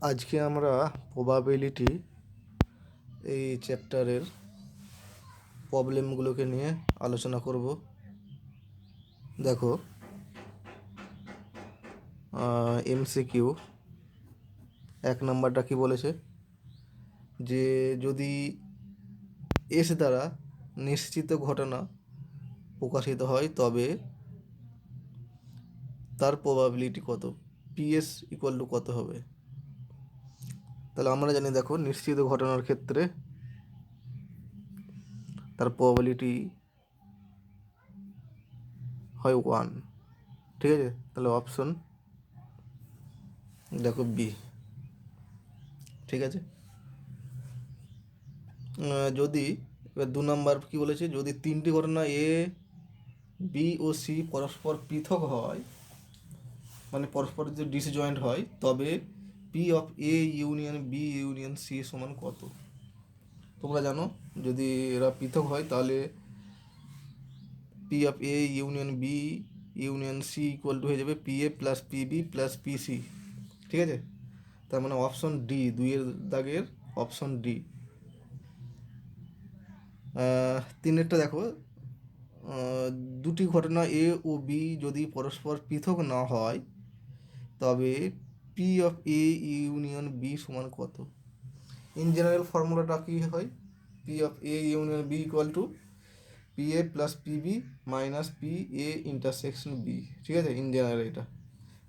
আজকে আমরা প্রবাবিলিটি এই চ্যাপ্টারের প্রবলেমগুলোকে নিয়ে আলোচনা করব। দেখো, এমসিকিউ 1 নম্বরটা কি বলেছে, যে যদি এস দ্বারা নিশ্চিত ঘটনা প্রকাশিত হয় তবে তার প্রবাবিলিটি কত, পিএস ইকুয়াল টু কত হবে। তাহলে আমরা জানি, দেখো, নিশ্চিত ঘটনার ক্ষেত্রে তার প্রবাবিলিটি হয় 1। ঠিক আছে, তাহলে অপশন দেখো বি। ঠিক আছে, যদি এবার 2 নম্বর কি বলেছে, যদি 3টি ঘটনা এ, বি ও সি পরস্পর পৃথক হয়, মানে পরস্পর যদি ডিসজয়েন্ট হয়, তবে P of A union B union C সমান কত। তোমরা জানো, যদি এরা পৃথক হয় তাহলে P of A union B union C equal to হয়ে যাবে P A plus P B plus P C. ঠিক আছে, তার মানে অপশন ডি, 2-এর দাগের অপশন ডি। 3-এরটা দেখো, দুটি ঘটনা এ ও বি যদি পরস্পর পৃথক না হয় তবে P of A union B সমান কত। ইন জেনারেল ফর্মুলাটা কী হয়, P of A union B equal to P A plus P B minus P A intersection B. ঠিক আছে, ইন জেনারেল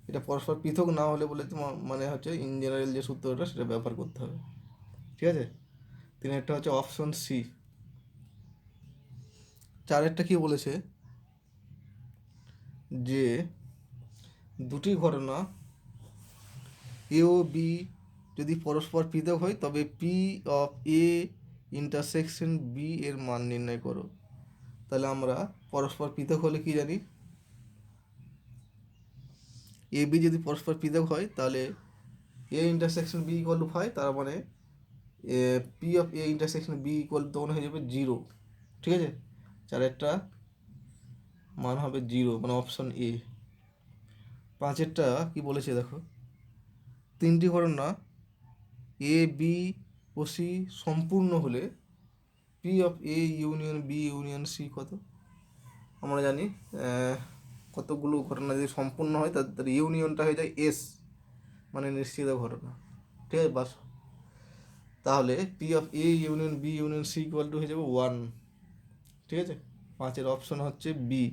এটা পরস্পর পৃথক না হলে বলে তোমার মানে হচ্ছে ইন জেনারেল যে সূত্রটা সেটা ব্যবহার করতে হবে। ঠিক আছে, 3-এরটা হচ্ছে অপশন সি। 4-এরটা কি বলেছে, যে দুটি ঘটনা এ ও বি যদি পরস্পর পৃথক হয় তবে P of A intersection B এর মান নির্ণয় করো। তাহলে আমরা পরস্পর পৃথক হলে কি জানি, এ বি যদি পরস্পর পৃথক হয় তাহলে A intersection B equal to 5, তার মানে P of A intersection B equal to তখন হয়ে যাবে 0। ঠিক আছে, 4-এরটা মান হবে 0, মানে অপশন এ। 5-এরটা কি বলেছে দেখো, 3টি ঘটনা এ বি ও সি সম্পূর্ণ হলে P of A union B union C কত। আমরা জানি কতগুলো ঘটনা যদি সম্পূর্ণ হয় তাদের ইউনিয়নটা হয়ে যায় এস, মানে নিশ্চিত ঘটনা। ঠিক আছে, বাস তাহলে P of A union B union C equal to হয়ে যাবে 1। ঠিক আছে, 5-এর অপশন হচ্ছে বি।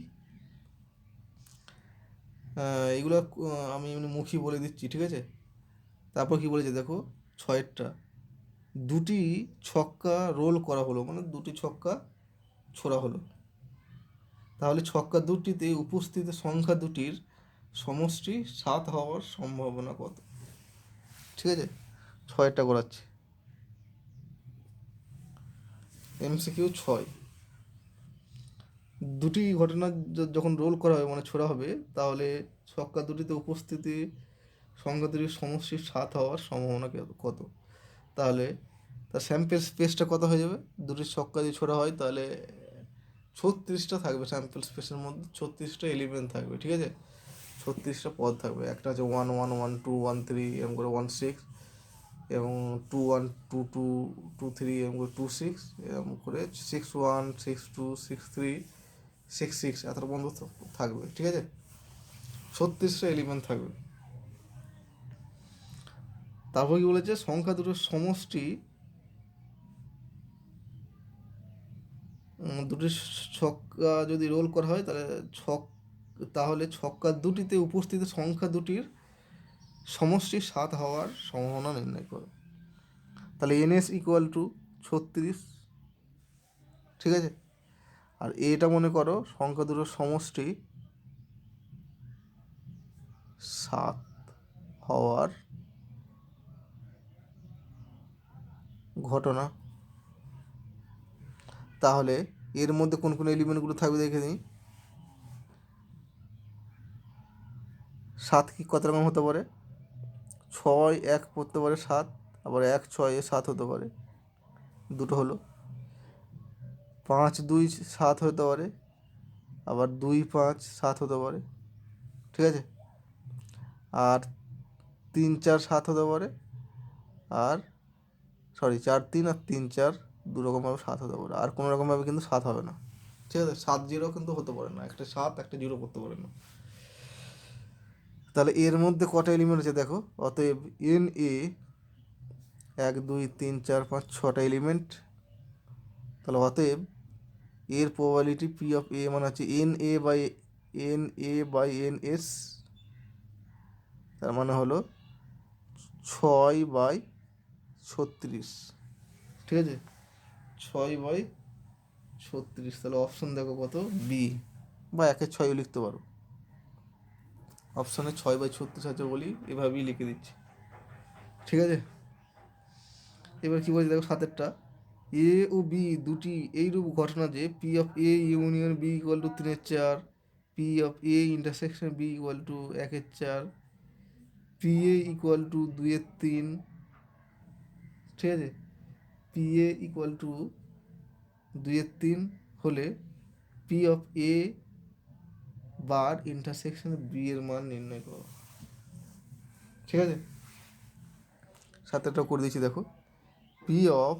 এগুলো আমি এমনি মুখী বলে দিচ্ছি। ঠিক আছে, তারপর কি বলেছে দেখো, 6-এরটা, দুটি ছক্কা রোল করা হলো, মানে দুটি ছক্কা ছোড়া হলো, তাহলে ছক্কা দুটিতে উপস্থিত সংখ্যা দুটির সমষ্টি 7 হওয়ার সম্ভাবনা কত। ঠিক আছে, 6-এরটা করাচ্ছি, এমসিকিউ 6। দুটি ঘটনা যখন রোল করা হবে, মানে ছোড়া হবে, তাহলে ছক্কা দুটিতে উপস্থিতি সংখ্যা দুটির সমষ্টি 7 হওয়ার সম্ভাবনা কত। তাহলে তার স্যাম্পেল স্পেসটা কত হয়ে যাবে, দুটি ছক্কা যদি ছোড়া হয় তাহলে 36টা থাকবে স্যাম্পল স্পেসের মধ্যে, 36টা এলিমেন্ট থাকবে। ঠিক আছে, 36টা পদ থাকবে। একটা হচ্ছে 1 1 1 2 1 3 এরকম করে 1 6, এবং 2 1 2 2 2 3 এরকম করে 2 6, এরকম করে 6 1 6 2 6 3 6 6 এত বন্ধ থাকবে। ঠিক আছে, 36টা এলিমেন্ট থাকবে। তারপর কি বলেছে, সংখ্যা দুটোর সমষ্টি, দুটি ছক্কা যদি রোল করা হয় তাহলে ছক্কা দুটিতে উপস্থিত সংখ্যা দুটির সমষ্টি 7 হওয়ার সম্ভাবনা নির্ণয় করো। তাহলে এনএস ইকুয়াল টু 36। ঠিক আছে, আর এটা মনে করো সংখ্যা দুটোর সমষ্টি 7 হওয়ার ঘটনা। তাহলে এর মধ্যে কোন কোন এলিমেন্টগুলো থাকবে দেখে নিই। 7 কি কত রকম হতে পারে, 6 1 পড়তে পারে 7, আবার 1 6 7 হতে পারে, দুটো হলো। 5 2 7 হতে পারে, আবার 2 5 7 হতে পারে। ঠিক আছে, আর 3 4 7 হতে পারে, আর 4 3 আর 3 4 দু রকমভাবে 7 হতে পারে, আর কোনো রকমভাবে কিন্তু 7 হবে না। ঠিক আছে, 7 0 কিন্তু হতে পারে না, একটা 7 একটা 0 করতে পারে না। তাহলে এর মধ্যে কটা এলিমেন্ট আছে দেখো, অতএব এন এ 1 2 3 4 5 6টা এলিমেন্ট। তাহলে অতএব এর প্রবাবিলিটি পি অফ এ মানে হচ্ছে n A by n S, তার মানে হলো 6/36। ঠিক আছে, 6/36। তাহলে অপশন দেখো কত, বি, বা 1/6 লিখতে পারো। অপশানে 6/36 আছে বলি এভাবেই লিখে দিচ্ছি। ঠিক আছে, এবার কী বলছি দেখো 7এরটা, এ ও বি দুটি এইরূপ ঘটনা যে P of A union B equal to 3/4, P of A intersection B equal to 1/4, P A equal to 2/3। ঠিক আছে, পি এ ইকুয়াল টু 2/3 হলে P of A bar intersection B এর মান নির্ণয় করো। ঠিক আছে, 7টা করে দিচ্ছি দেখো, P of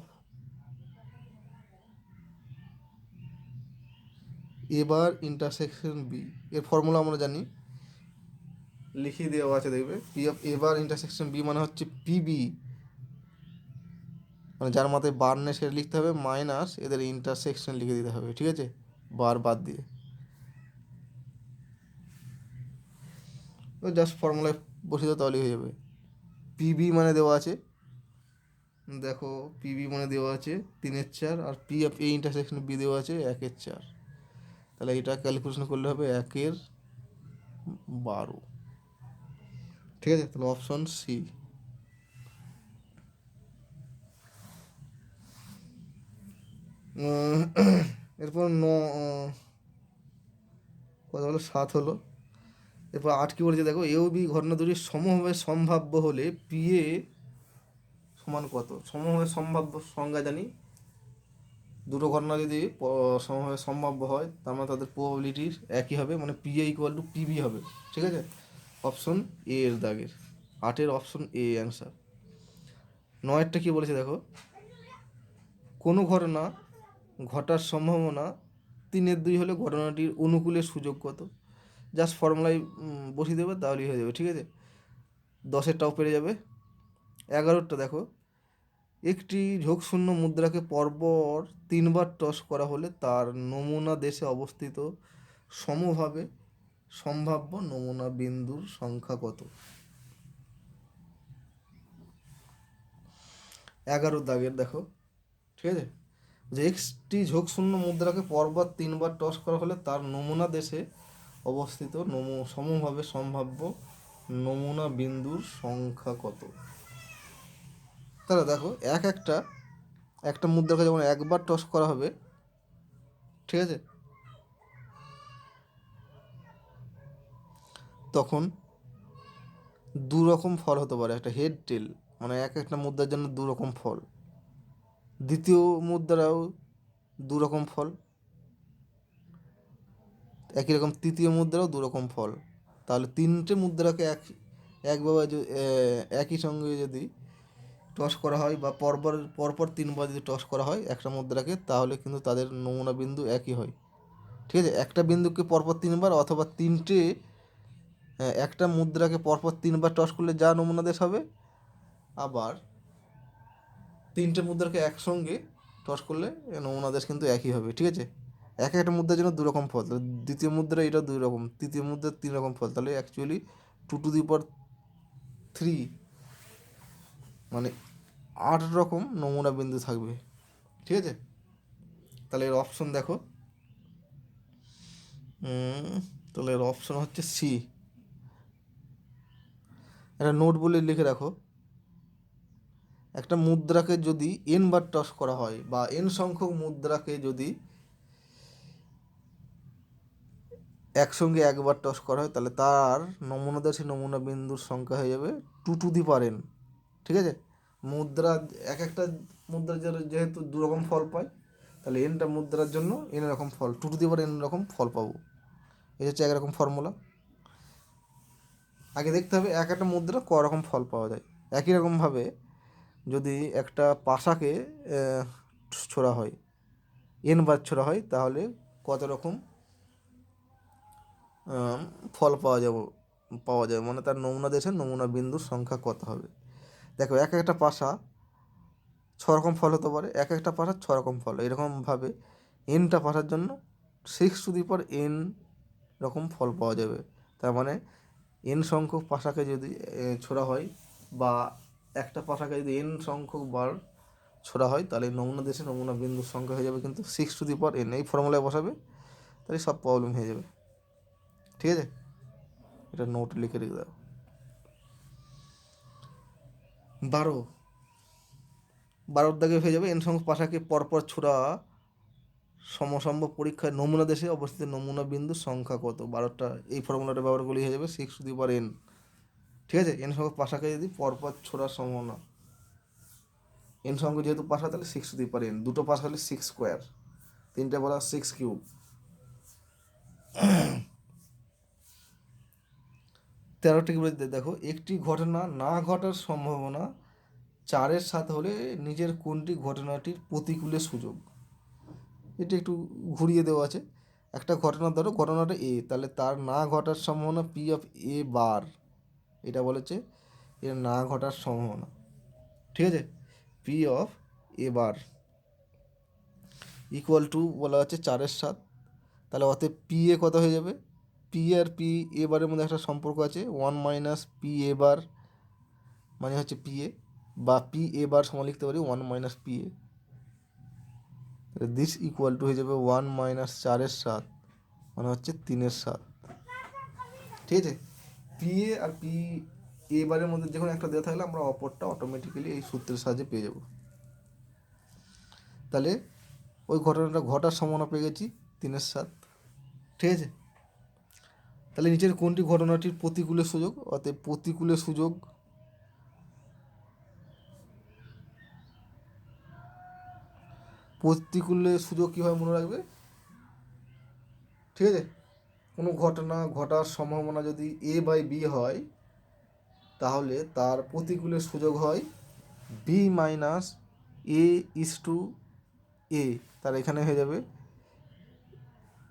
A bar intersection B, এর ফর্মুলা আমরা জানি, লিখিয়ে দেওয়া আছে দেখবে। P of A bar intersection B মানে হচ্ছে পিবি, মানে যার মাথায় বার নেই সেটা লিখতে হবে, মাইনাস এদের ইন্টারসেকশন লিখে দিতে হবে। ঠিক আছে, বার বাদ দিয়ে, ও জাস্ট ফর্মুলায় বসিয়ে দাও তাহলেই হয়ে যাবে। পিবি মানে দেওয়া আছে, দেখো পিবি মানে দেওয়া আছে 3/4, আর P of A intersection B দেওয়া আছে 1/4। তাহলে এটা ক্যালকুলেশন করলে হবে 1/12। ঠিক আছে, তাহলে অপশন সি। এরপর কত হলো, 7 হলো। এরপর 8 কি বলেছে দেখো, এ ও বি ঘটনা দুটি সমভাবে সম্ভাব্য হলে পি এ সমান কত। সমভাবে সম্ভাব্য সংজ্ঞা জানি, দুটো ঘটনা যদি সমভাবে সম্ভাব্য হয় তার মানে তাদের প্রবাবিলিটি একই হবে, মানে P A equal two PB হবে। ঠিক আছে, অপশন এ এর দাগের 8-এর অপশন এ অ্যান্সার। 9-এরটা কী বলেছে দেখো, কোনো ঘটনা ঘটার সম্ভাবনা 3/2 হলে ঘটনাটির অনুকূলের সুযোগ কত। জাস্ট ফর্মুলায় বসিয়ে দেবে তাহলেই হয়ে যাবে। ঠিক আছে, 10-এরটাও পেরে যাবে। 11-টা দেখো, একটি ঝোঁকশূন্য মুদ্রাকে পরপর 3বার টস করা হলে তার নমুনা দেশে অবস্থিত সমভাবে সম্ভাব্য নমুনা বিন্দুর সংখ্যা কত। 11 দাগের দেখো। ঠিক আছে, যে একটি ঝোঁকশূন্য মুদ্রাকে পরপর 3বার টস করা হলে তার নমুনা দেশে অবস্থিত সমভাবে সম্ভাব্য নমুনা বিন্দুর সংখ্যা কত। তাহলে দেখো একটা মুদ্রাকে যখন একবার টস করা হবে, ঠিক আছে, তখন দু রকম ফল হতে পারে, একটা হেড টেল, মানে একটা মুদ্রার জন্য দু রকম ফল। দ্বিতীয় মুদ্রাও দু রকম ফল, একই রকম তৃতীয় মুদ্রাও দু রকম ফল। তাহলে 3টে মুদ্রাকে একভাবে একই সঙ্গে যদি টস করা হয় বা পরপর 3বার যদি টস করা হয় একটা মুদ্রাকে, তাহলে কিন্তু তাদের নমুনা বিন্দু একই হয়। ঠিক আছে, একটা বিন্দুকে পরপর 3বার অথবা একটা মুদ্রাকে পরপর 3বার টস করলে যা নমুনা দেশ হবে, আবার 3টে মুদ্রাকে একসঙ্গে টস করলে নমুনা দেশ কিন্তু একই হবে। ঠিক আছে, একটা মুদ্রার জন্য দু রকম ফল, তাহলে দ্বিতীয় মুদ্রা এটা 2 রকম, তৃতীয় মুদ্রার 3 রকম ফল, তাহলে অ্যাকচুয়ালি 2^3 মানে 8 রকম নমুনা বিন্দু থাকবে। ঠিক আছে, তাহলে এর অপশন দেখো, তাহলে এর অপশন হচ্ছে সি। একটা নোট বলে লিখে রাখো, একটা মুদ্রাকে যদি n বার টস করা হয় বা n সংখ্যক মুদ্রাকে যদি একসঙ্গে একবার টস করা হয়, তাহলে তার নমুনা দেশে নমুনা বিন্দুর সংখ্যা হয়ে যাবে 2^n। ঠিক আছে, মুদ্রা একটা মুদ্রা যেহেতু দু রকম ফল পায়, তাহলে nটা মুদ্রার জন্য n রকম ফল, 2^n রকম ফল পাবো। এই হচ্ছে একরকম ফর্মুলা। আগে দেখতে হবে এক একটা মুদ্রা ক রকম ফল পাওয়া যায়। একই রকমভাবে যদি একটা পাশাকে ছোড়া হয়, এন বার ছোড়া হয়, তাহলে কত রকম ফল পাওয়া যাবে মানে তার নমুনা দেশের নমুনা বিন্দুর সংখ্যা কত হবে। দেখো এক একটা পাশা ছ রকম ফল হতে পারে, এক একটা পাশার ছ রকম ফল, এরকমভাবে এনটা পাশার জন্য 6n রকম ফল পাওয়া যাবে। তার মানে এন সংখ্যক পাশাকে যদি ছোড়া হয় বা একটা পাশাকে যদি এন সংখ্যক বার ছোড়া হয়, তাহলে নমুনা দেশে নমুনা বিন্দুর সংখ্যা হয়ে যাবে কিন্তু 6n। এই ফর্মুলায় বসাবে, তাহলে সব প্রবলেম হয়ে যাবে। ঠিক আছে, এটা নোট লিখে রেখে দাও। 12 দাগে হয়ে যাবে এন সংখ্যক পাশাকে পরপর ছোড়া সমসম্ভব পরীক্ষায় নমুনা দেশে অবস্থিত নমুনা বিন্দুর সংখ্যা কত। 12টা এই ফর্মুলাটা ব্যবহার করলেই হয়ে যাবে 6n। ঠিক আছে, এন সংখ্যক পাশাকে যদি পরপর ছোড়ার সম্ভাবনা, এন সংখ্যক যেহেতু পাশা, তাহলে 6n, দুটো পাশা হলে 6 স্কোয়ার, তিনটে বলা 6 কিউব। 13টি বিপরীতে দেখো, একটি ঘটনা না ঘটার সম্ভাবনা 4-এর হলে নিচের কোনটি ঘটনাটির প্রতিকূলে সুযোগ। এটি একটু ঘুরিয়ে দেওয়া আছে। একটা ঘটনা ধরো, ঘটনাটা এ, তাহলে তার না ঘটার সম্ভাবনা P(a)। এটা বলেছে এর না ঘটার সম্ভাবনা। ঠিক আছে, P(a) ইকুয়াল টু বলা আছে 4-7। তাহলে অতএব P(a) কত হয়ে যাবে? P আর P(a)বারের মধ্যে একটা সম্পর্ক আছে, 1 - P(a) মানে হচ্ছে P(a) বা P(a) সমান লিখতে পারি 1 - P(a)। দিস ইকুয়াল টু হয়ে যাবে 1 - 4-7 মানে হচ্ছে 3-7। ঠিক আছে, P(a) আর P(a) মধ্যে যে কোনো একটা দেওয়া থাকলে আমরা অপরটা অটোমেটিক্যালি এই সূত্রের সাহায্যে পেয়ে যাব। তাহলে ওই ঘটনাটা ঘটার সম্ভাবনা পেয়ে গেছি 3-7। ঠিক আছে, তাহলে নিচের কোনটি ঘটনাটির প্রতিকূলে সুযোগ। অতএব প্রতিকূলে সুযোগ কীভাবে মনে রাখবে? ঠিক আছে, কোনো ঘটনা ঘটার সম্ভাবনা যদি A/B হয়, তাহলে তার প্রতিকূলের সুযোগ হয় B - A/A। তার এখানে হয়ে যাবে,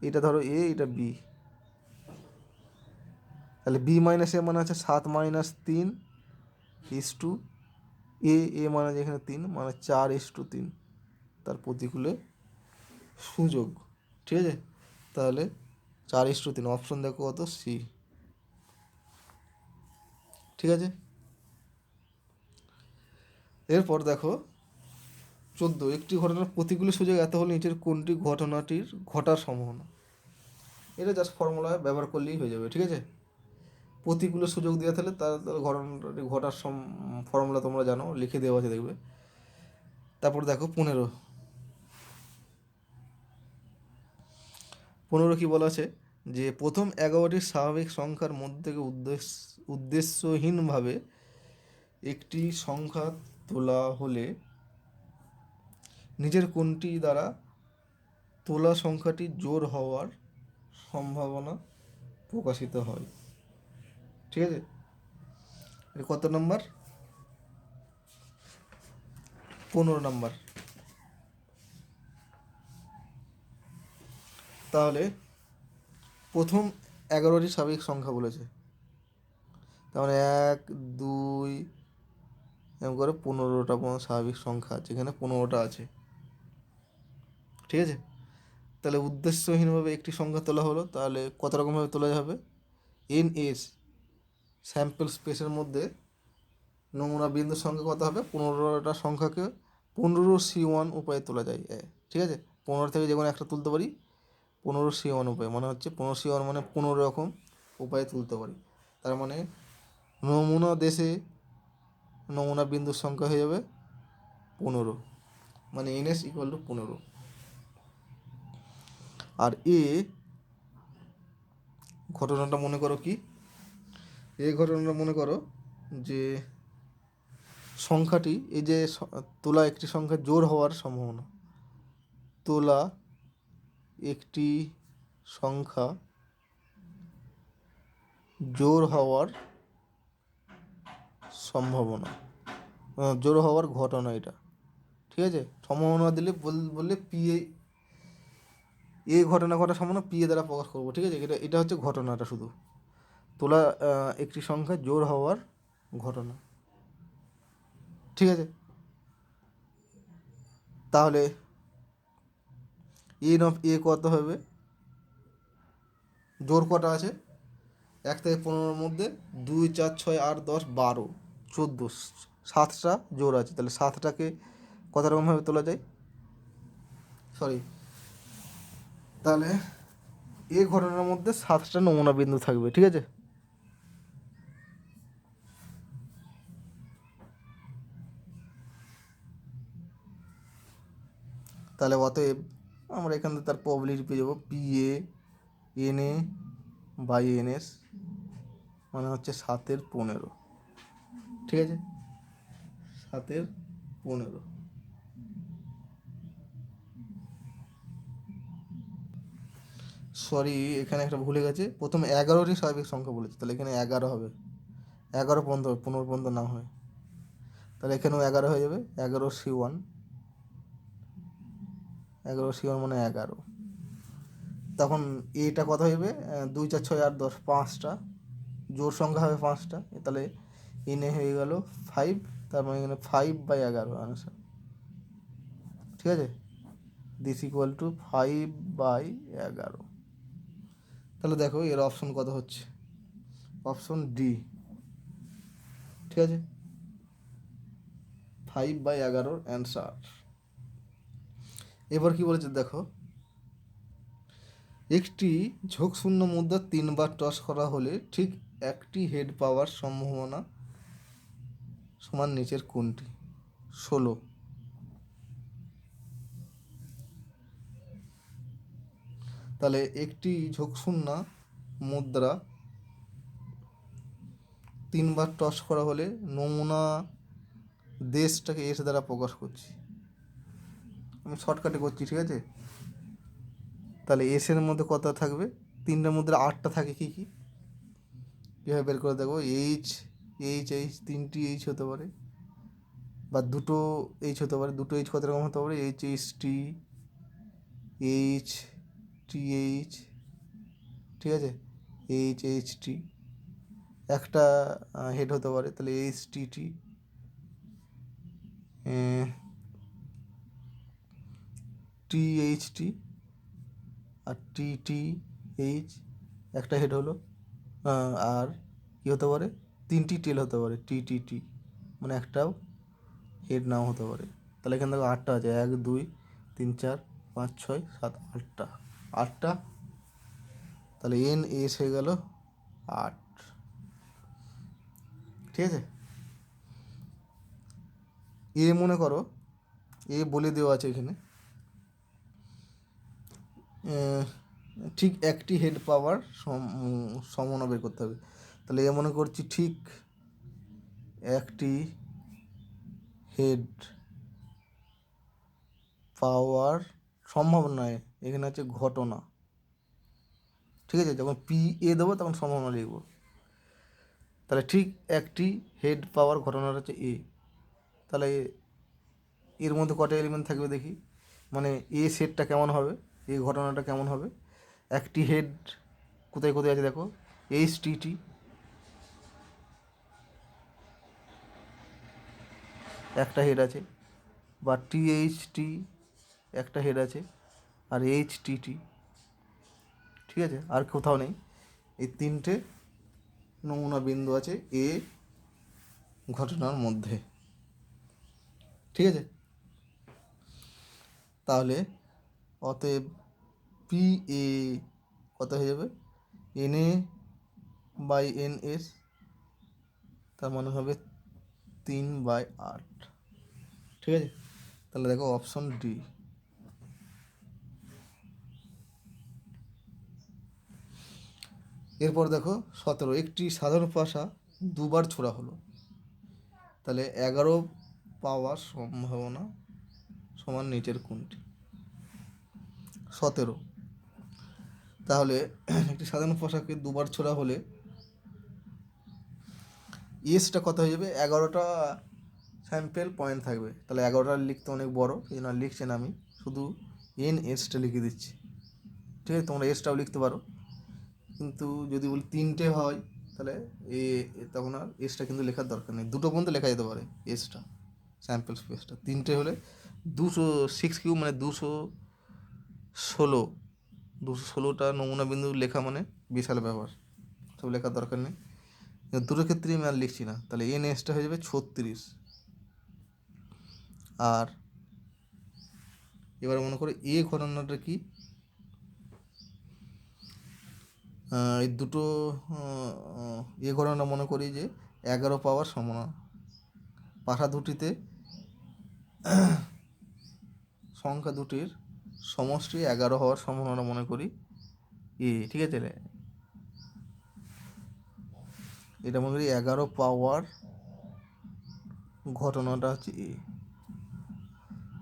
এটা ধরো A, এটা B, তাহলে B - A মানে আছে 7 - 3:A। মানে এখানে 3 মানে 4:3 তার প্রতিকূলে সুযোগ। ঠিক আছে, তাহলে 4:3 অপশন দেখো কত, সি। ঠিক আছে, এরপর দেখো 14, একটি ঘটনার প্রতিকূলে সুযোগ এত হলে নিচের কোনটি ঘটনাটির ঘটার সম্ভাবনা। এটা জাস্ট ফর্মুলা ব্যবহার করলেই হয়ে যাবে। ঠিক আছে, প্রতিকূলে সুযোগ দেওয়া থাকলে তার ঘটনাটি ঘটার ফর্মুলা তোমরা জানো, লিখে দেওয়া আছে দেখবে। তারপর দেখো 15 কি বলা আছে, যে প্রথম 11টি স্বাভাবিক সংখ্যার মধ্যে থেকে উদ্দেশ্যহীনভাবে একটি সংখ্যা তোলা হলে নিজের কোনটি দ্বারা তোলা সংখ্যাটি জোড় হওয়ার সম্ভাবনা প্রকাশিত হয়। ঠিক আছে, কত নম্বর? 15 নম্বর। তাহলে প্রথম 11টি স্বাভাবিক সংখ্যা বলেছে, তার মানে 1, 2 এরকম করে 15টা স্বাভাবিক সংখ্যা আছে, এখানে 15টা আছে। ঠিক আছে, তাহলে উদ্দেশ্যহীনভাবে একটি সংখ্যা তোলা হলো, তাহলে কত রকমভাবে তোলা যাবে? NS স্যাম্পল স্পেসের মধ্যে নমুনা বিন্দুর সংখ্যা কত হবে? 15টা সংখ্যাকে 15C1 উপায়ে তোলা যায়। ঠিক আছে, 15 থেকে যে কোনো একটা তুলতে পারি 15C1 উপায়, মানে হচ্ছে 15C1 মানে 15 রকম উপায়ে তুলতে পারি। তার মানে নমুনা দেশে নমুনা বিন্দুর সংখ্যা হয়ে যাবে 15, মানে NS ইকুয়াল টু 15। আর ঘটনাটা মনে করো কি, ঘটনাটা মনে করো যে সংখ্যাটি, এই যে তোলা একটি সংখ্যা জোড় হওয়ার সম্ভাবনা, তোলা একটি সংখ্যা জোড় হওয়ার সম্ভাবনা, জোর হওয়ার ঘটনা এটা, ঠিক আছে। সম্ভাবনা দিলে বললে পি এ ঘটনা ঘটার সম্ভাবনা পি এ দ্বারা প্রকাশ করবো, ঠিক আছে। এটা এটা হচ্ছে ঘটনাটা, শুধু তোলা একটি সংখ্যা জোর হওয়ার ঘটনা, ঠিক আছে। তাহলে এন অফ এ কত হবে, জোর কটা আছে, 1 থেকে 15-র মধ্যে 2, 4, 6, 8, 10, 12, 14, 7টা জোর আছে। তাহলে 7টাকে কত রকমভাবে তোলা যায়, সরি, তাহলে এই ঘটনার মধ্যে 7টা নমুনা বিন্দু থাকবে, ঠিক আছে। তাহলে অতএব আমরা এখান থেকে তার প্রবাবিলিটি পেয়ে যাবো P A n A by n S মানে হচ্ছে 7/15, ঠিক আছে, 7/15। সরি, এখানে একটা ভুলে গেছে, প্রথমে 11টি স্বাভাবিক সংখ্যা বলেছে, তাহলে এখানে 11 হবে, 11 পর্যন্ত, 15 পর্যন্ত না হয়, তাহলে এখানেও 11 হয়ে যাবে, 11C1, 11C1 মানে 11। তখন এটা কত হবে, 2, 4, 6, 8, 10, 5টা জোর সংখ্যা হবে 5টা, তাহলে এনে হয়ে গেল 5, তার মানে এখানে 5/11 আনসার, ঠিক আছে। This equal two 5/11। তাহলে দেখো এর অপশন কত হচ্ছে, অপশন ডি, ঠিক আছে, 5/11 অ্যান্সার। এবার কি বলেছে দেখো, একটি ঝোঁকশূন্য মুদ্রা 3বার টস করা হলে ঠিক একটি হেড পাওয়ার সম্ভাবনা সমান নিচের কোনটি, 16। তাহলে একটি ঝোঁকশূন্য মুদ্রা 3বার টস করা হলে নমুনা দেশটাকে এস দ্বারা প্রকাশ করছি, আমি শর্টকাটে করছি, ঠিক আছে। তাহলে এসের মধ্যে কত থাকবে, 3টার মধ্যে 8টা থাকে, কী কী কীভাবে বের করে দেখো, এইচ, এইচ, এইচ, 3টি এইচ হতে পারে, বা 2টো এইচ হতে পারে, 2টো এইচ কত রকম হতে পারে, H H T, H T H, ঠিক আছে, এইচ এইচ টি, একটা হেড হতে পারে, তাহলে এইচ টি টি, টি এইচ টি, আর টি টি এইচ একটা হেড হলো, আর কী হতে পারে, 3টি টেল হতে পারে, টি টি টি, মানে একটাও হেড নাও হতে পারে। তাহলে এখান থেকে 8টা আছে, 1, 2, 3, 4, 5, 6, 7, 8টা, 8টা, তাহলে এন এস হয়ে গেল 8, ঠিক আছে। এ মনে করো, এ বলে দেওয়া আছে এখানে, ঠিক একটি হেড পাওয়ার সম্ভাবনা বের করতে হবে। তাহলে এ মনে করছি ঠিক একটি হেড পাওয়ার সম্ভাবনায়, এখানে আছে ঘটনা, ঠিক আছে। যখন পি এ দেবো তখন সম্ভাবনা লিখব, তাহলে ঠিক একটি হেড পাওয়ার ঘটনাটা হচ্ছে এ। তাহলে এর মধ্যে কটা এলিমেন্ট থাকবে দেখি, মানে এ সেটটা কেমন হবে, এই ঘটনাটা কেমন হবে, একটি হেড কোথায় কোথায় আছে দেখো, এইচ টি টি, একটা হেড আছে, বা টি এইচ টি একটা হেড আছে, আর এইচ টি টি, ঠিক আছে, আর কোথাও নেই। এই 3টে নমুনা বিন্দু আছে এ ঘটনার মধ্যে, ঠিক আছে। তাহলে অতএব পি এ কত হয়ে যাবে, n A by n S, তার মানে হবে 3/8, ঠিক আছে। তাহলে দেখো অপশন ডি। এরপর দেখো 17, একটি সাধারণ পাশা 2বার ছোড়া হলো, তাহলে 11 পাওয়ার সম্ভাবনা সমান নিচের কোনটি, 17। তাহলে একটি সাধারণ পোশাকে 2বার ছোড়া হলে এসটা কত হয়ে যাবে, 11টা স্যাম্পেল পয়েন্ট থাকবে, তাহলে 11টা লিখতে অনেক বড়, এই জন্য লিখছেন আমি শুধু এন এসটা লিখে দিচ্ছি। ঠিক আছে, তোমরা এসটাও লিখতে পারো, কিন্তু যদি বলি 3টে হয় তাহলে তখন আর এসটা কিন্তু লেখার দরকার নেই, 2টো পর্যন্ত লেখা যেতে পারে এসটা, স্যাম্পল স্পেসটা। 3টে হলে 206 মানে 216টা নমুনা বিন্দু লেখা মানে বিশাল ব্যাপার, সব লেখার দরকার নেই। দুটো ক্ষেত্রেই আমি আর লিখছি না, তাহলে এন এসটা হয়ে যাবে 36। আর এবার মনে করো এ ঘটনাটা কি, এই দুটো এ ঘটনা মনে করি যে 11 পাওয়ার সম্ভাবনা, পাশা দুটিতে সংখ্যা দুটির সমষ্টি 11 হওয়ার সম্ভাবনা মনে করি এ। ঠিক আছে, এটা মনে করি 11 পাওয়ার ঘটনাটা হচ্ছে এ।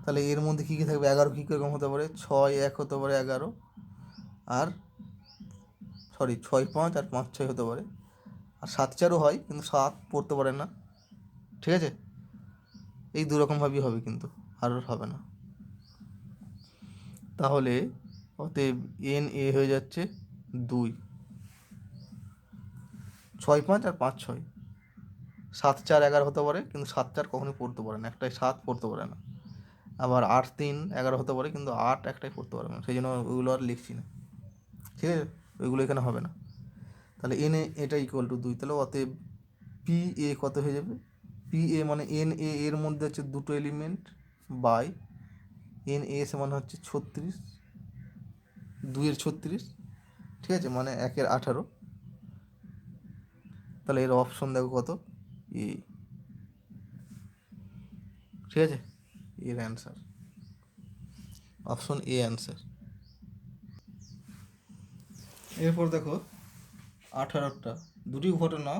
তাহলে এর মধ্যে কী কী থাকবে, 11 কী কীরকম হতে পারে, 6 1 হতে পারে 11, আর 6 5 আর 5 6 হতে পারে, আর 7 4ও হয়, কিন্তু 7 পড়তে পারে না। ঠিক আছে, এই দুরকমভাবেই হবে, কিন্তু আর হবে না। তাহলে অতএব এন এ হয়ে যাচ্ছে 2, 6 5 আর 5 6, 7 4 11 হতে পারে, কিন্তু 7 4 কখনোই পড়তে পারে না, একটাই 7 পড়তে পারে না। আবার 8 3 11 হতে পারে, কিন্তু 8 একটাই পড়তে পারে না, সেই জন্য ওইগুলো আর লিখছি না। ঠিক আছে, ওইগুলো এখানে হবে না। তাহলে এন এ এটা ইকুয়াল টু 2, তাহলে অতএব পি এ কত হয়ে যাবে, পি এ মানে এন এ এর মধ্যে হচ্ছে দুটো এলিমেন্ট বাই এন এ সমান হচ্ছে 36, 2 36। ঠিক আছে, মানে 1 18। তাহলে এর অপশন দেখো কত, এ। ঠিক আছে, এর অ্যান্সার অপশন এ অ্যান্সার। এরপর দেখো 18টা, দুটি ঘটনা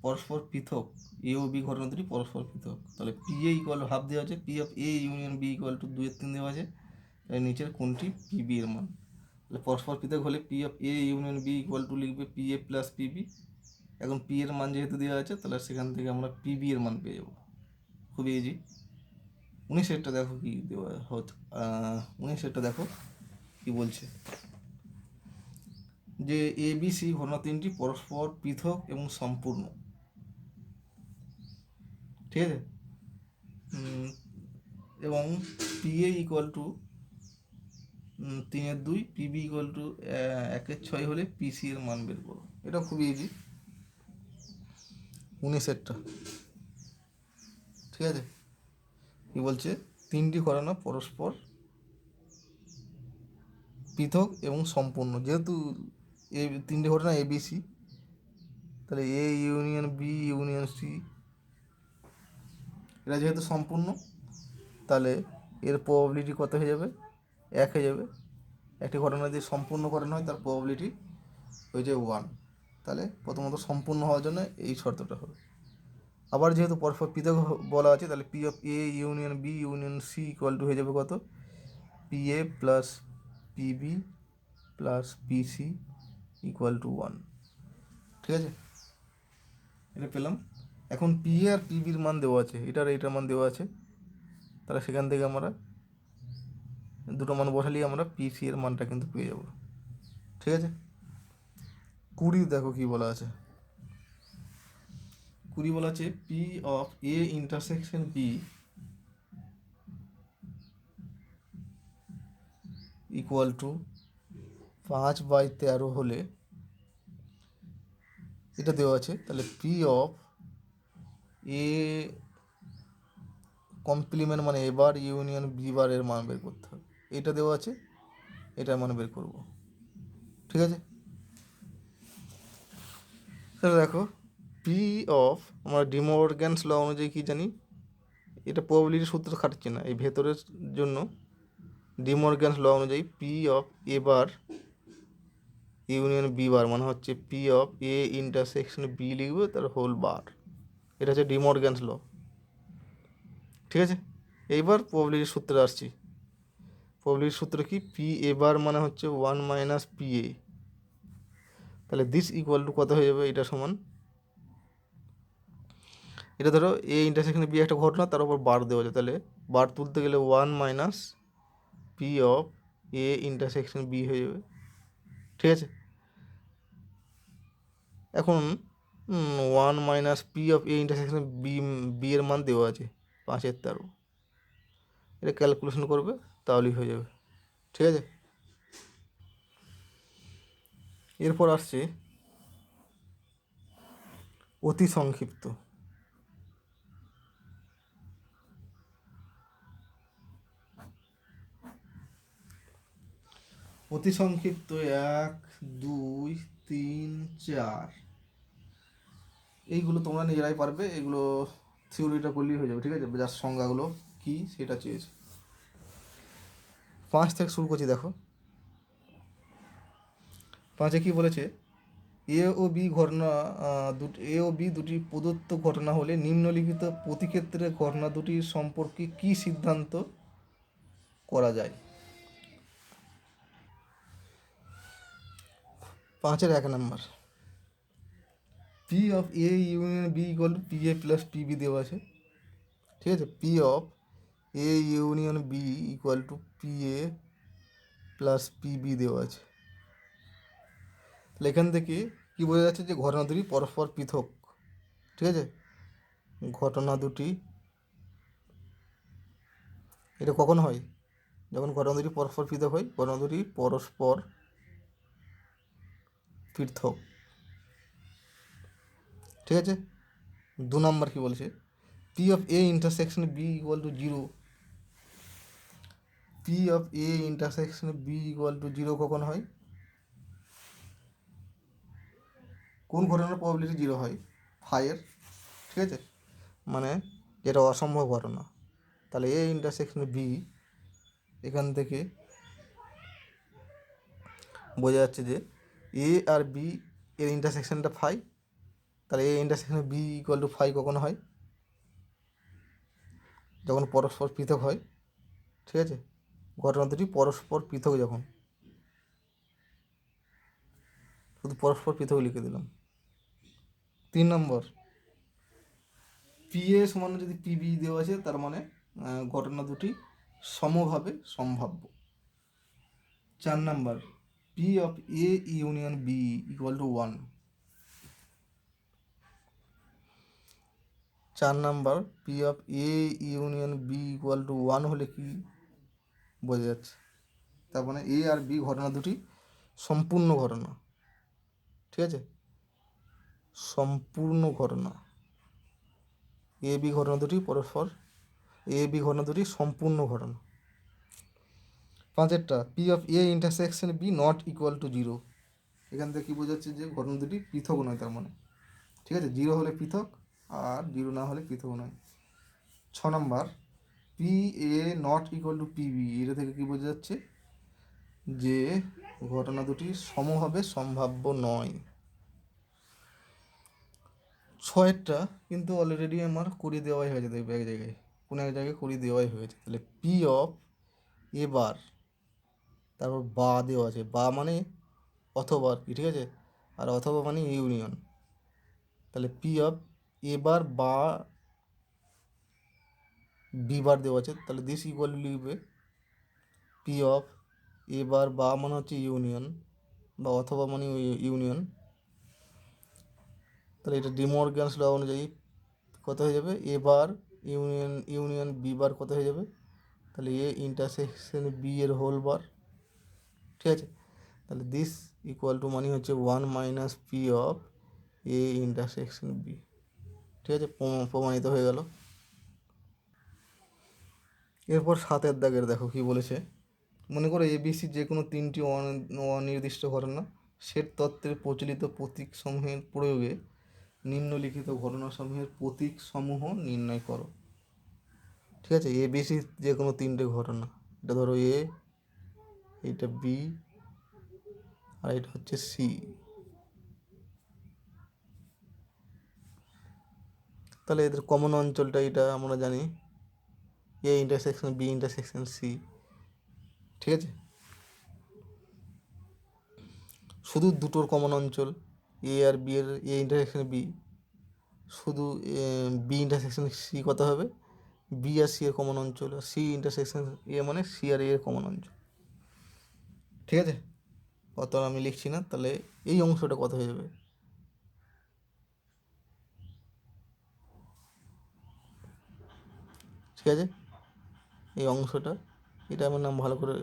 পরস্পর পৃথক, এ ও বি ঘটনা দুটি পরস্পর পৃথক। তাহলে পি এ ইকুয়াল হাফ দেওয়া আছে, P of A union B equal to 2 3 দেওয়া আছে, তাই নিচের কোনটি পি বি এর মান। তাহলে পরস্পর পৃথক হলে P of A union B equal to লিখবে P A plus P B. এখন পি এর মান যেহেতু দেওয়া আছে, তাহলে সেখান থেকে আমরা পি বি এর মান পেয়ে যাবো, খুবই ইজি। 19টা দেখো কি দেওয়া হতো, 19টা দেখো কি বলছে, যে এ বি সি ঘটনা তিনটি পরস্পর পৃথক এবং সম্পূর্ণ। ঠিক আছে, এবং P A equal two 3 2, PB equal to 1 6 হলে পিসি এর মান বের করো। এটা খুবই ইজি, 19টা। ঠিক আছে, কি বলছে, তিনটি ঘটনা পরস্পর পৃথক এবং সম্পূর্ণ, যেহেতু এই তিনটি ঘটনা এবিসি, তাহলে A union B union C, এটা যেহেতু সম্পূর্ণ, তাহলে এর প্রবাবিলিটি কত হয়ে যাবে, 1 হয়ে যাবে। একটি ঘটনা যদি সম্পূর্ণ ঘটনা হয়, তার প্রবাবিলিটি হয়ে যায় 1। তাহলে প্রথমত সম্পূর্ণ হওয়ার জন্য এই শর্তটা হবে। আবার যেহেতু পরস্পর পৃথক বলা আছে, তাহলে P of A union B union C equal to হয়ে যাবে কত, P A plus P B plus P C equal to 1। ঠিক আছে, এটা পেলাম। এখন পি এ আর পিবির মান দেওয়া আছে, এটার মান দেওয়া আছে, তাহলে সেখান থেকে আমরা দুটো মান বসালেই আমরা পিসি এর মানটা কিন্তু পেয়ে যাব। ঠিক আছে, 20 দেখো কি বলা আছে, 20 বলা আছে P of A intersection B equal to 5/13 হলে, এটা দেওয়া আছে, তাহলে পি অফ এ কমপ্লিমেন্ট মানে এবার ইউনিয়ন বি বারের মান বের করতে হবে, এটা দেওয়া আছে, এটার মান বের করব। ঠিক আছে, তাহলে দেখো পি অফ, আমরা ডিমর্গ্যানস ল অনুযায়ী কী জানি, এটা প্রবাবিলিটি সূত্র খাটছে না, এই ভেতরের জন্য ডিমর্গ্যানস ল অনুযায়ী পি অফ এবার ইউনিয়ন বি বার মানে হচ্ছে P of A intersection B লিখবে তার হোল বার, এটা হচ্ছে ডিমর্গ্যানস ল। ঠিক আছে, এইবার প্রবাবিলিটির সূত্রে আসছি। প্রবাবিলিটির সূত্র কি, পি এ বার মানে হচ্ছে 1 মাইনাস পি এ, তাহলে দিস ইকুয়াল টু কত হয়ে যাবে, এটা সমান এটা ধরো এ ইন্টারসেকশন বি একটা ঘটনা, তার উপর বার দেওয়া আছে, তাহলে বার তুলতে গেলে 1 minus P of A intersection B হয়ে যাবে। ঠিক আছে, এখন 1 minus P of A intersection B, B এর মান দেওয়া আছে 5/13। এটা ক্যালকুলেশন করবে তাহলেই হয়ে যাবে। ঠিক আছে, এরপর আসছে অতি সংক্ষিপ্ত। অতি সংক্ষিপ্ত 1 2 3 4, এইগুলো তোমরা নিজেরাই পারবে, এগুলো থিওরিটা করলেই হয়ে যাবে। ঠিক আছে, যার সংজ্ঞাগুলো কি সেটা চেয়েছে। 5 থেকে শুরু করছি, দেখো 5-এ কী বলেছে, এ ও বি ঘটনা এ ও বি দুটি প্রদত্ত ঘটনা হলে নিম্নলিখিত প্রতিক্ষেত্রে ঘটনা দুটির সম্পর্কে কী সিদ্ধান্ত করা যায়। 5-এর 1 নম্বর, P of A union B equal to P A plus P B দেওয়া আছে। ঠিক আছে, P of A union B equal to P A plus P B দেওয়া আছে। তাহলে এখান থেকে কী বোঝা যাচ্ছে যে ঘটনা দুটি পরস্পর পৃথক। ঠিক আছে, ঘটনা দুটি, এটা কখন হয়, যখন ঘটনা দুটি পরস্পর পৃথক হয়, ঘটনা দুটি পরস্পর পৃথক। ঠিক আছে, 2 নম্বর কী বলছে, P of A intersection B equal to 0। P of A intersection B equal to 0 কখন হয়, কোন ঘটনার প্রবাবিলিটি 0 হয়, ফাইয়ের। ঠিক আছে, মানে যেটা অসম্ভব ঘটনা। তাহলে এ ইন্টারসেকশন বি, এখান থেকে বোঝা যাচ্ছে যে এ আর বি এর ইন্টারসেকশনটা ফাই। তাহলে A intersection B equal to phi কখন হয়, যখন পরস্পর পৃথক হয়। ঠিক আছে, ঘটনা দুটি পরস্পর পৃথক যখন, শুধু পরস্পর পৃথক লিখে দিলাম। 3 নম্বর, পি এ সমান যদি পি বি দেওয়া আছে, তার মানে ঘটনা দুটি সমভাবে সম্ভাব্য। 4 নম্বর, P of A union B equal to 1। 4 নম্বর, P of A union B equal to 1 হলে কি বোঝা যাচ্ছে, তার মানে এ আর বি ঘটনা দুটি সম্পূর্ণ ঘটনা। ঠিক আছে, সম্পূর্ণ ঘটনা, এ বি ঘটনা দুটি পরস্পর, এ বি ঘটনা দুটি সম্পূর্ণ ঘটনা। 5-এরটা, P of A intersection B not equal to 0। এখান থেকে কী বোঝাচ্ছে যে ঘটনা দুটি পৃথক নয়, তার মানে। ঠিক আছে, 0 হলে পৃথক, আর 0 না হলে পৃথক নয়। 6 নম্বর, P A not equal to P B, এটা থেকে কী বোঝা যাচ্ছে যে ঘটনা দুটি সমভাবে সম্ভাব্য নয়। 6-এরটা কিন্তু অলরেডি আমার করিয়ে দেওয়াই হয়েছে, দেখবে এক জায়গায়, কোনো এক জায়গায় করিয়ে দেওয়াই হয়েছে। তাহলে পি অফ এবার, তারপর বা দেওয়া আছে, বা মানে অথবা আর কি। ঠিক আছে, আর অথবা মানে ইউনিয়ন। তাহলে পি অফ এবার বা বিবার দেওয়া আছে, তাহলে দিস ইকুয়াল লিখবে পি অফ এবার বা মানে হচ্ছে ইউনিয়ন, বা অথবা মানে ইউনিয়ন। তাহলে এটা ডিমর্গানস ল অনুযায়ী কত হয়ে যাবে, এবার ইউনিয়ন ইউনিয়ন বি বার কত হয়ে যাবে, তাহলে এ ইন্টারসেকশন বি এর হোল বার। ঠিক আছে, তাহলে দিস ইকুয়াল টু মানে হচ্ছে 1 minus P of A intersection B. ঠিক আছে, প্রমাণিত হয়ে গেল। এরপর 7-এর দাগের দেখো কি বলেছে, মনে করো এবিসি যে কোনো 3টি অনির্দিষ্ট ঘটনা, সেট তত্ত্বের প্রচলিত প্রতীকসমূহের প্রয়োগে নিম্নলিখিত ঘটনাসমূহের প্রতীকসমূহ নির্ণয় করো। ঠিক আছে, এবিসি যে কোনো 3টে ঘটনা, এটা ধরো এ, এটা বি, আর এটা হচ্ছে সি। তাহলে এদের কমন অঞ্চলটা এটা আমরা জানি, A intersection B intersection C. ঠিক আছে, শুধু দুটোর কমন অঞ্চল, এ আর বি এর, এ ইন্টারসেকশন বি, শুধু বি ইন্টারসেকশন সি কত হবে, বি আর সি এর কমন অঞ্চল, আর সি ইন্টারসেকশন এ মানে সি আর এ এর কমন অঞ্চল। ঠিক আছে, অত আমি লিখছি না। তাহলে এই অংশটা কত হয়ে যাবে, ঠিক আছে, এই অংশটা, এটা আমার নাম ভালো করে,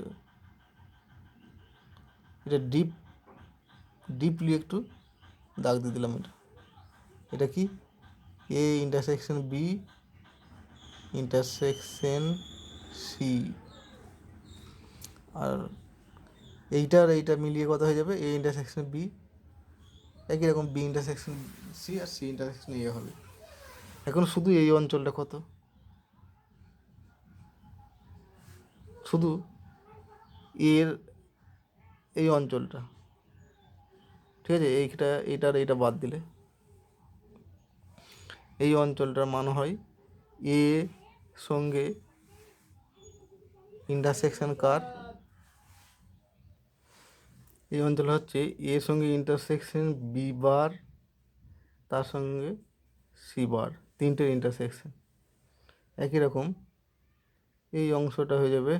এটা ডিপলি একটু দাগ দিয়ে দিলাম। এটা কি, A intersection B intersection C, আর এইটা মিলিয়ে কত হয়ে যাবে, এ ইন্টারসেকশন বি, একই রকম বি ইন্টারসেকশন সি আর সি ইন্টারসেকশন এ হবে। এখন শুধু এই অঞ্চলটা কত, শুধু এর এই অঞ্চলটা, ঠিক আছে, এইটা বাদ দিলে এই অঞ্চলটার মান হয় এ সঙ্গে ইন্টারসেকশন কার, এই অঞ্চল হচ্ছে এ সঙ্গে ইন্টারসেকশন বি বার, তার সঙ্গে সি বার, তিনটের ইন্টারসেকশন। একই রকম এই অংশটা হয়ে যাবে,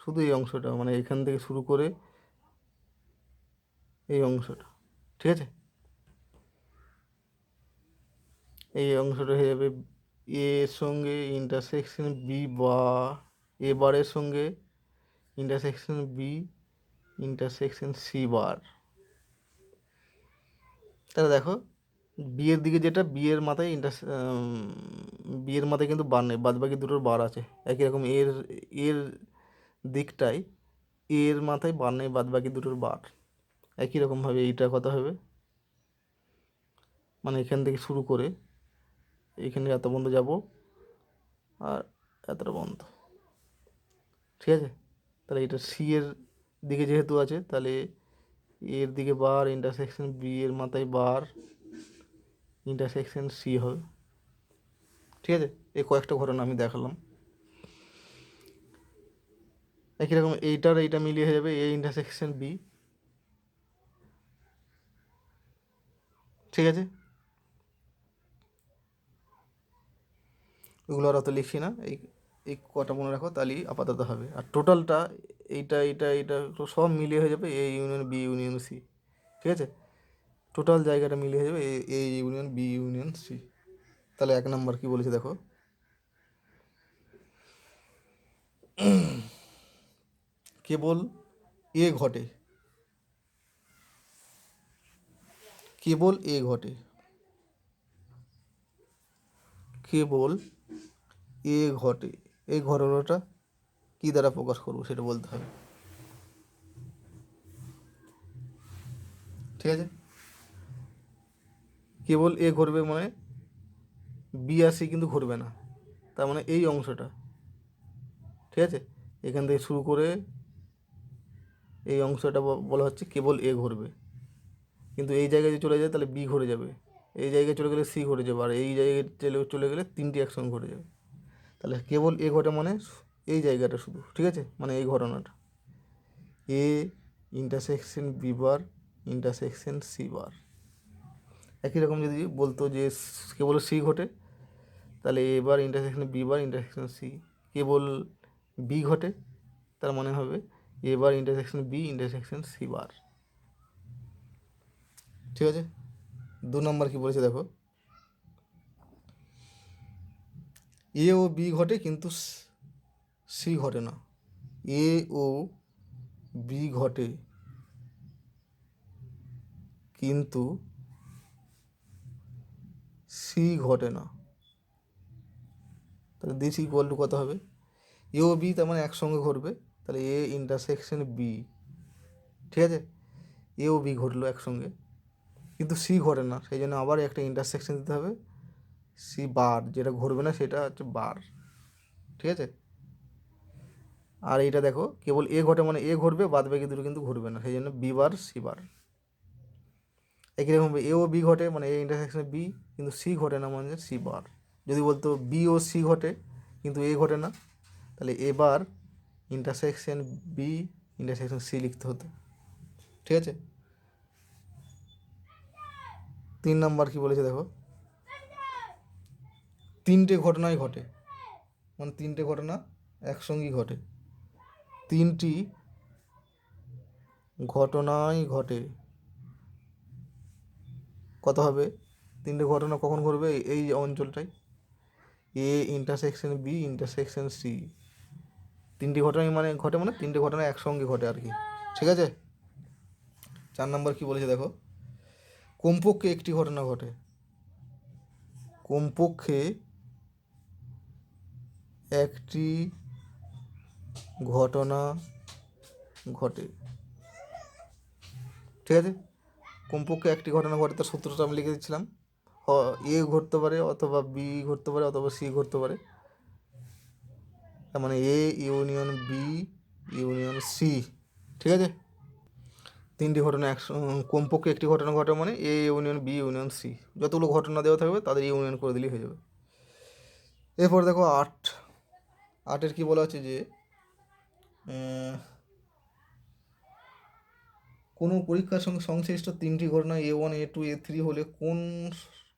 শুধু এই অংশটা মানে এখান থেকে শুরু করে এই অংশটা, ঠিক আছে, এই অংশটা হয়ে যাবে এ এর সঙ্গে ইন্টারসেকশন বি বা এ বারের সঙ্গে intersection B intersection C bar. তাহলে দেখো বিয়ের দিকে যেটা, বিয়ের মাথায় বিয়ের মাথায় কিন্তু বার নেই, বাদ বাকি দুটোর বার আছে। একই রকম এর এর দিকটায় এর মাথায় বার নেই, বাদ বাকি দুটোর বার। একই রকমভাবে এইটা কত হবে, মানে এখান থেকে শুরু করে এইখানে এত বন্ধ যাব আর এতটা বন্ধ, ঠিক আছে। তাহলে এটা সি এর দিকে যেহেতু আছে, তাহলে এর দিকে বার ইন্টারসেকশন বি এর মাথায় বার ইন্টারসেকশন সি হবে, ঠিক আছে। এই কয়েকটা ঘটনা আমি দেখালাম। একই রকম এইটা মিলিয়ে হয়ে যাবে এ ইন্টারসেকশন বি, ঠিক আছে। ওগুলো আর অত লিখছি না, এই কটা মনে রাখো, তাহলেই আপাতত হবে। আর টোটালটা এইটা তো সব মিলিয়ে হয়ে যাবে A union B union C, ঠিক আছে। টোটাল জায়গাটা মিলিয়ে হয়ে যাবে A union B union C. তাহলে 1 নম্বর কি বলেছে দেখো, কেবল এ ঘটে, কেবল এ ঘটে, কেবল এ ঘটে, এই ঘটনাটা কী দ্বারা প্রকাশ করবো সেটা বলতে হবে, ঠিক আছে। কেবল এ ঘটবে মানে বি আর সি কিন্তু ঘটবে না, তার মানে এই অংশটা, ঠিক আছে, এখান থেকে শুরু করে এই অংশটা বলা হচ্ছে কেবল এ ঘটবে। কিন্তু এই জায়গায় যদি চলে যায় তাহলে বি ঘটে যাবে, এই জায়গায় চলে গেলে সি ঘটে যাবে, আর এই জায়গায় চলে গেলে তিনটি একসঙ্গে ঘটে যাবে। তাহলে কেবল এ ঘটে মানে এই জায়গাটা শুধু, ঠিক আছে, মানে এই ঘটনাটা A intersection B bar intersection C bar. একই রকম যদি বলতো যে কেবল সি ঘটে, তাহলে A bar intersection B bar intersection C. কেবল বি ঘটে, তার মানে হবে A bar intersection B intersection C bar, ঠিক আছে। 2 নম্বর কি বলেছে দেখো, এ ও বি ঘটে কিন্তু সি ঘটে না, এ ও বি ঘটে কিন্তু সি ঘটে না। তাহলে দিস ইকুয়াল টু কত হবে, এ ও বি তার মানে একসঙ্গে ঘটবে, তাহলে এ ইন্টারসেকশন বি, ঠিক আছে, এ ও বি ঘটলো একসঙ্গে কিন্তু সি ঘটে না, সেই জন্য আবার একটা ইন্টারসেকশন দিতে হবে সি বার, যেটা ঘটবে না সেটা হচ্ছে বার, ঠিক আছে। আর এইটা দেখো কেবল এ ঘটে মানে এ ঘটবে, বাদ বাকি দুটো কিন্তু ঘটবে না, সেই জন্য বি বার সি বার। একই রকম এ ও বি ঘটে মানে এ ইন্টারসেকশন বি, কিন্তু সি ঘটে না মানে সি বার। যদি বলতো বি ও সি ঘটে কিন্তু এ ঘটে না, তাহলে A bar intersection B intersection C লিখতে হতো, ঠিক আছে। 3 নাম্বার কি বলেছে দেখো, তিনটে ঘটনাই ঘটে, মানে তিনটে ঘটনা একসঙ্গেই ঘটে, তিনটি ঘটনাই ঘটে। কত হবে? তিনটে ঘটনা কখন ঘটবে? এই অঞ্চলটাই, A intersection B intersection C, তিনটি ঘটনাই মানে ঘটে, মানে তিনটে ঘটনা একসঙ্গে ঘটে আর কি। ঠিক আছে। 4 নম্বর কি বলেছে দেখো, কমপক্ষে একটি ঘটনা ঘটে, কমপক্ষে একটি ঘটনা ঘটে। ঠিক আছে, কমপক্ষে একটি ঘটনা ঘটে, তার সূত্রটা আমি লিখে দিচ্ছিলাম, এ ঘটতে পারে অথবা বি ঘটতে পারে অথবা সি ঘটতে পারে, তার মানে A union B union C. ঠিক আছে, তিনটি ঘটনা কমপক্ষে একটি ঘটনা ঘটে মানে A union B union C, যতগুলো ঘটনা দেওয়া থাকবে তাদের ইউনিয়ন করে দিলেই হয়ে যাবে। এরপর দেখো 8 কি বলা আছে যে কোনো পরীক্ষার সঙ্গে সংশ্লিষ্ট তিনটি ঘটনা A1 A2 A3 হলে কোন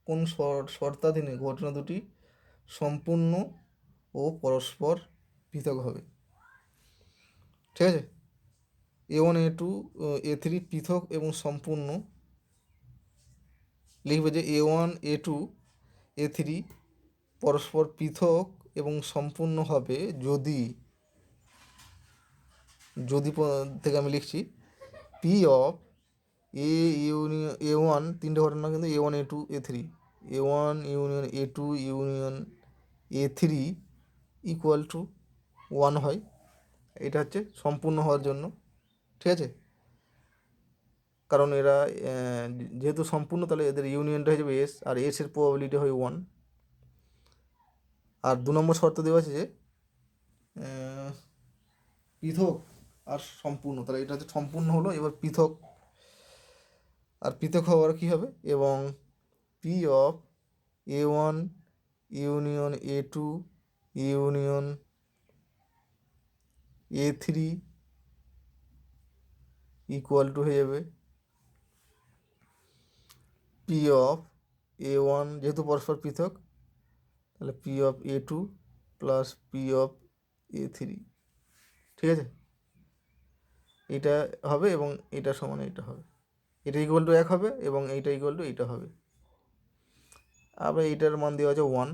কোন শর্তাধীনে ঘটনা দুটি সম্পূর্ণ ও পরস্পর পৃথক হবে। ঠিক আছে, A1 A2 A3 পৃথক এবং সম্পূর্ণ, লিখবে যে A1 A2 A3 পরস্পর পৃথক এবং সম্পূর্ণ হবে যদি, যদি থেকে আমি লিখছি P of A union A1, তিনটে ঘটনা কিন্তু A1 A2 A3, A1 union A2 union A3 equal to 1 হয়। এটা হচ্ছে সম্পূর্ণ হওয়ার জন্য। ঠিক আছে, কারণ এরা যেহেতু সম্পূর্ণ, তাহলে এদের ইউনিয়নটা হয়ে যাবে এস, আর এসের প্রবাবিলিটি হয় 1। আর 2 নম্বর শর্ত দেওয়া আছে যে পৃথক আর সম্পূর্ণ, তাহলে এটা হচ্ছে সম্পূর্ণ হলো, এবার পৃথক, আর পৃথক হওয়ার কী হবে, এবং P of A1 union A2 union A3 equal to হয়ে যাবে পি অফ A1, যেহেতু পরস্পর পৃথক, তাহলে P of A2 plus P of A3। ঠিক আছে, এটা হবে এবং এটা সমান এটা হবে, এটা ইকুয়াল টু 1 হবে এবং এইটা ইকুয়াল টু এইটা হবে। আবার এইটার মান দেওয়া আছে 1,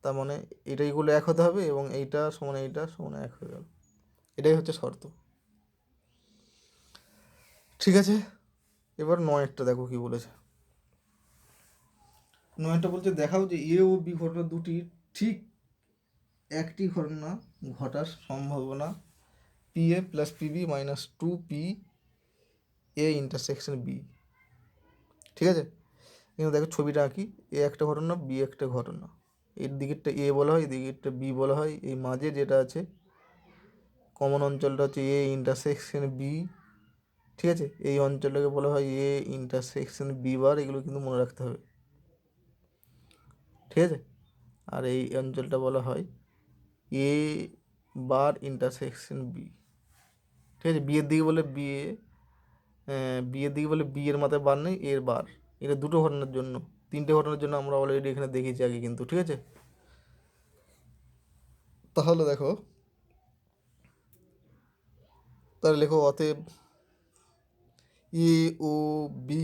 তার মানে এটা ইকুয়াল টু 1 হতে হবে এবং এইটা সমান 1 হয়ে গেল। এটাই হচ্ছে শর্ত। ঠিক আছে, এবার 9টা দেখো কি বলেছে। 9টা বলছে দেখাও যে এ ও বি ঘটনা দুটি ঠিক একটি ঘটনা ঘটার সম্ভাবনা P A plus P B minus 2 PA intersection B. ঠিক আছে, কিন্তু দেখো ছবিটা আঁকি, এ একটা ঘটনা বি একটা ঘটনা, এর দিকেরটা এ বলা হয়, এই দিকেরটা বি বলা হয়, এই মাঝে যেটা আছে কমন অঞ্চলটা হচ্ছে এ ইন্টারসেকশন বি। ঠিক আছে, এই অঞ্চলটাকে বলা হয় এ ইন্টারসেকশন বি বার, এগুলো কিন্তু মনে রাখতে হবে। ঠিক আছে, আর এই অঞ্চলটা বলা হয় এ বার ইন্টারসেকশন বি। ঠিক আছে, বিয়ের দিকে বলে বিয়ের দিকে বলে বি এর মাথায় বার নেই, এর বার, এটা দুটো ঘটনার জন্য, তিনটে ঘটনার জন্য আমরা অলরেডি এখানে দেখিয়েছি আগে কিন্তু। ঠিক আছে, তাহলে দেখো, তাহলে লেখো অতএব এ ও বি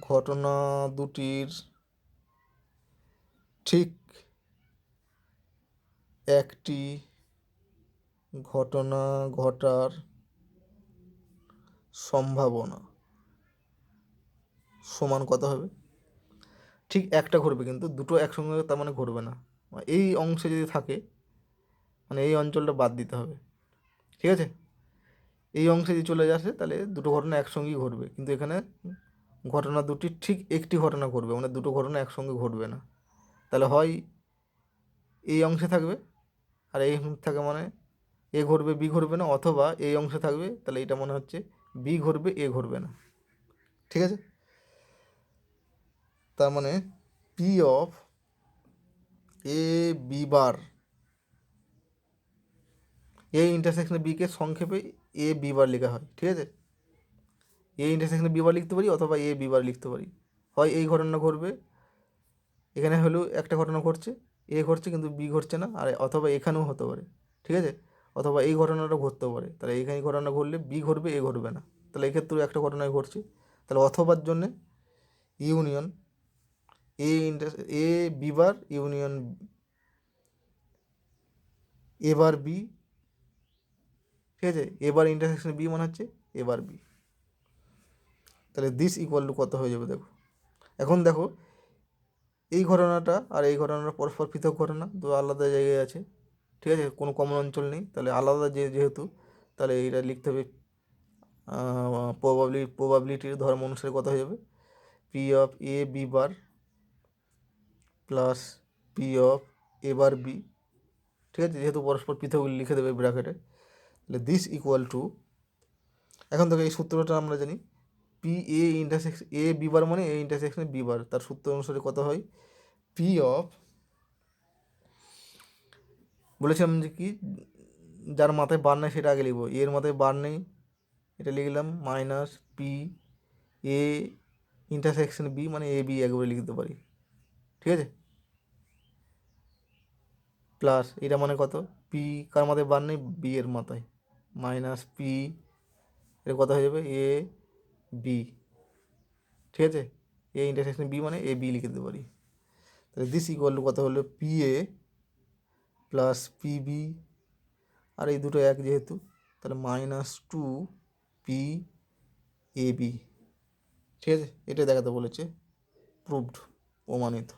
ঘটনা দুটির ঠিক একটি ঘটনা ঘটার সম্ভাবনা সমান কত হবে? ঠিক একটা ঘটবে, কিন্তু দুটো একসঙ্গে তার মানে ঘটবে না, এই অংশে যদি থাকে মানে এই অঞ্চলটা বাদ দিতে হবে। ঠিক আছে, এই অংশে যদি চলে আসে তাহলে দুটো ঘটনা একসঙ্গেই ঘটবে, কিন্তু এখানে ঘটনা দুটি ঠিক একটি ঘটনা ঘটবে, মানে দুটো ঘটনা একসঙ্গে ঘটবে না। তাহলে হয় এই অংশে থাকবে আর এই অংশে থাকে মানে এ ঘটবে বি ঘটবে না, অথবা এই অংশে থাকবে তাহলে এটা মনে হচ্ছে বি ঘটবে এ ঘটবে না। ঠিক আছে, তার মানে P of A B bar, A ইন্টারসেকশনে বিকে সংক্ষেপে এ বি বার লেখা হয়। ঠিক আছে, এ ইন্টারসেকশনে বি বার লিখতে পারি অথবা এ বি বার লিখতে পারি। হয় এই ঘটনা ঘটবে, এখানে হলেও একটা ঘটনা ঘটছে, এ ঘটছে কিন্তু বি ঘটছে না, আর অথবা এখানেও হতে পারে, ঠিক আছে, অথবা এই ঘটনাটা ঘটতে পারে, তাহলে এইখানে ঘটনা ঘটলে বি ঘটবে, এ ঘটবে না, তাহলে এক্ষেত্রেও একটা ঘটনায় ঘটছে, তাহলে অথবার জন্যে union A A B bar union A bar B, ঠিক আছে, এবার ইন্টারসেকশন বি মানে হচ্ছে এবার বি, তাহলে দিস ইকুয়াল টু কত হয়ে যাবে দেখো। এখন দেখো এই ঘটনাটা আর এই ঘটনাটা পরস্পর পৃথক ঘটনা, তো আলাদা জায়গায় আছে, ঠিক আছে, কোনো কমন অঞ্চল নেই, তাহলে আলাদা যেহেতু, তাহলে এইটা লিখতে হবে প্রবাবিলিটির ধর্ম অনুসারে কত হয়ে যাবে, P of A B bar plus P of A bar B, ঠিক আছে, যেহেতু পরস্পর পৃথক লিখে দেবে ব্র্যাকেটে, তাহলে দিস ইকুয়াল টু, এখন থেকে এই সূত্রটা আমরা জানি, P A intersection A B bar মানে এ ইন্টারসেকশন বি বার, তার সূত্র অনুসারে কত হয়, পি অফ, বলেছিলাম যে কি, যার মাথায় বার নেই সেটা আগে লিখব, এর মাথায় বার নেই, এটা লিখলাম minus P A intersection B মানে এ বি একবারে লিখতে পারি, ঠিক আছে, প্লাস এটা মানে কত, পি কার মাথায় বার নেই, বি এর মাথায়, মাইনাস পি, এটা কত হয়ে যাবে এ বি, ঠিক আছে, এ ইন্টারসেকশন বি মানে এ বি লিখে দিতে পারি, তাহলে দিস ইকুয়াল টু কত হলো, P A plus P B, আর এই দুটো এক যেহেতু, তাহলে minus two P A B, ঠিক আছে, এটা দেখাতে বলেছে, প্রুভড, প্রমাণিত।